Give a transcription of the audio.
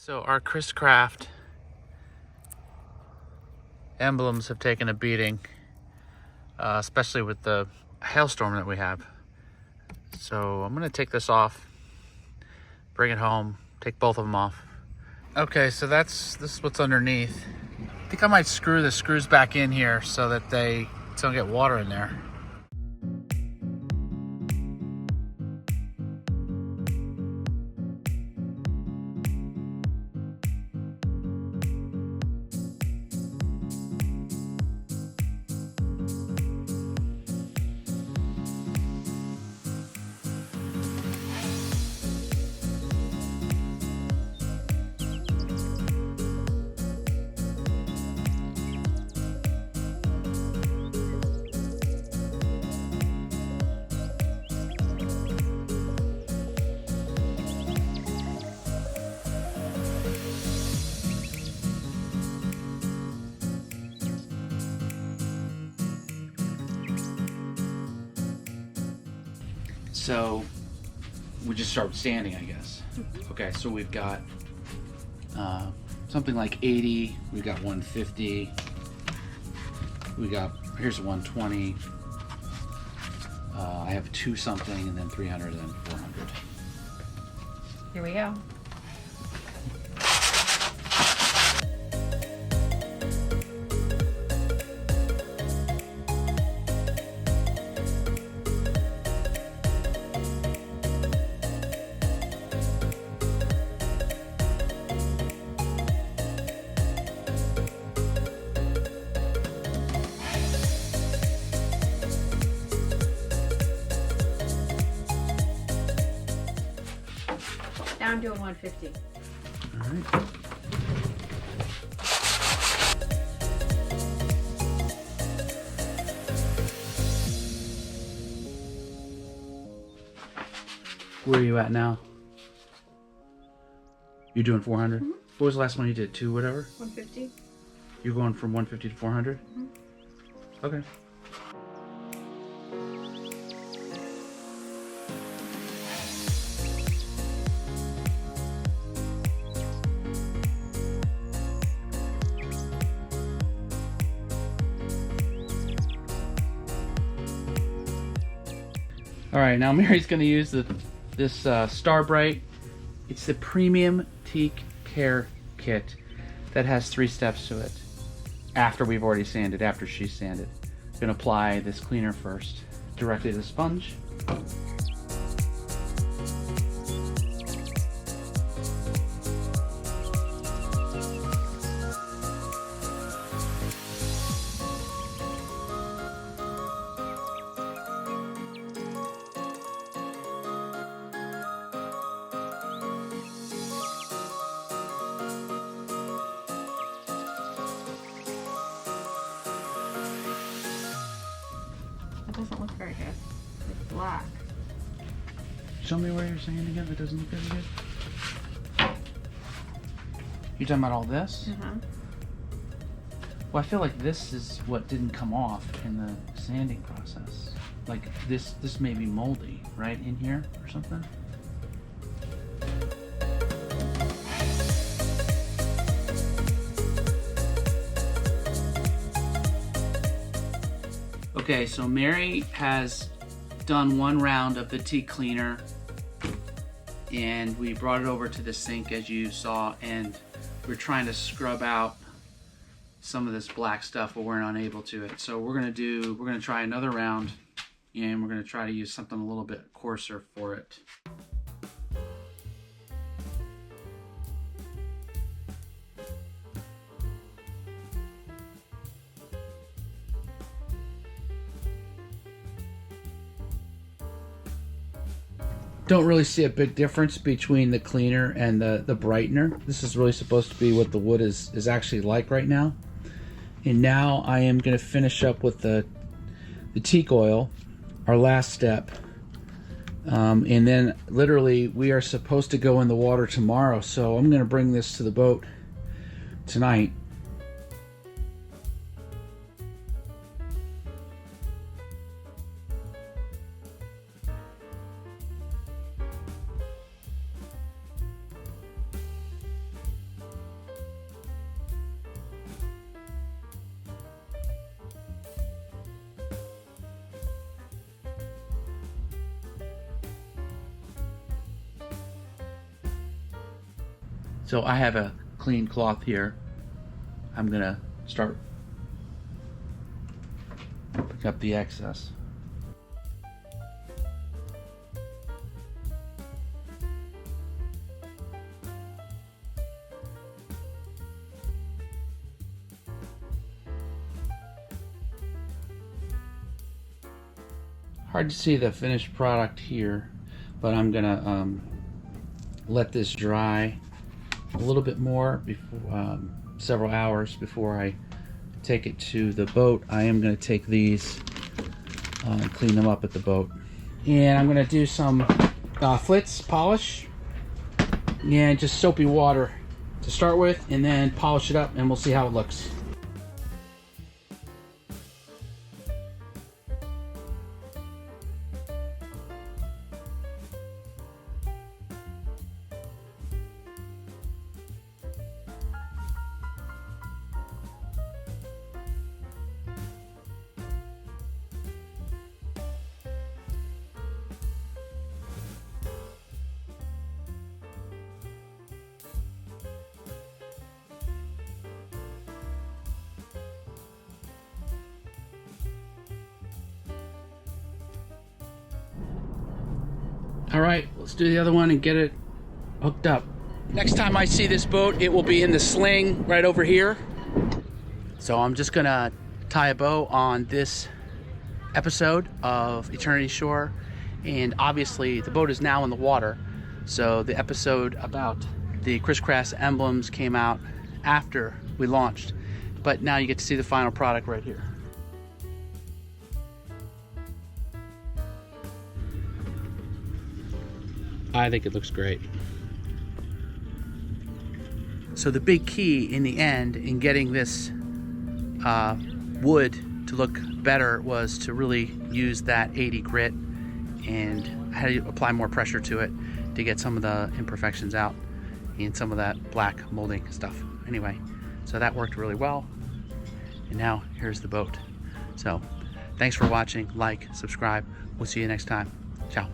So our Chris Craft emblems have taken a beating, especially with the hailstorm that we have. So I'm gonna take this off, bring it home, take both of them off. Okay, so this is what's underneath. I think I might screw the screws back in here so that they don't get water in there. So we just start standing, I guess. Okay, so we've got something like 80, we got 150, here's 120, I have 2 something, and then 300, and then 400. Here we go. Now I'm doing 150. All right. Where are you at now? You're doing 400? Mm-hmm. What was the last one you did? 2 whatever? 150. You're going from 150 to 400? Mm-hmm. Okay. All right, now Mary's going to use this Star Brite. It's the premium Teak care kit that has 3 steps to it. After we've already sanded, after she's sanded, I'm going to apply this cleaner first, directly to the sponge. That doesn't look very good. It's black. Show me where you're sanding it. That doesn't look very good. You're talking about all this? Uh-huh. Well, I feel like this is what didn't come off in the sanding process. Like this may be moldy, right, in here or something? Okay, so Mary has done 1 round of the Teak cleaner, and we brought it over to the sink as you saw, and we're trying to scrub out some of this black stuff, but we're unable to it. So we're gonna try another round, and we're gonna try to use something a little bit coarser for it. Don't really see a big difference between the cleaner and the brightener. This is really supposed to be what the wood is actually like right now. And now I am going to finish up with the teak oil, our last step. And then literally we are supposed to go in the water tomorrow. So I'm going to bring this to the boat tonight. So I have a clean cloth here. I'm gonna start picking up the excess. Hard to see the finished product here, but I'm gonna let this dry a little bit more before several hours before I take it to the boat. I am going to take these and clean them up at the boat, and I'm going to do some flitz polish and just soapy water to start with, and then polish it up, and we'll see how it looks. All right, let's do the other one and get it hooked up. Next time I see this boat, it will be in the sling right over here. So I'm just gonna tie a bow on this episode of Eternity Shore. And obviously the boat is now in the water. So the episode about the crisscross emblems came out after we launched. But now you get to see the final product right here. I think it looks great. So the big key in the end in getting this wood to look better was to really use that 80 grit, and I had to apply more pressure to it to get some of the imperfections out and some of that black molding stuff. Anyway, so that worked really well. And now here's the boat. So thanks for watching. Like, subscribe. We'll see you next time. Ciao.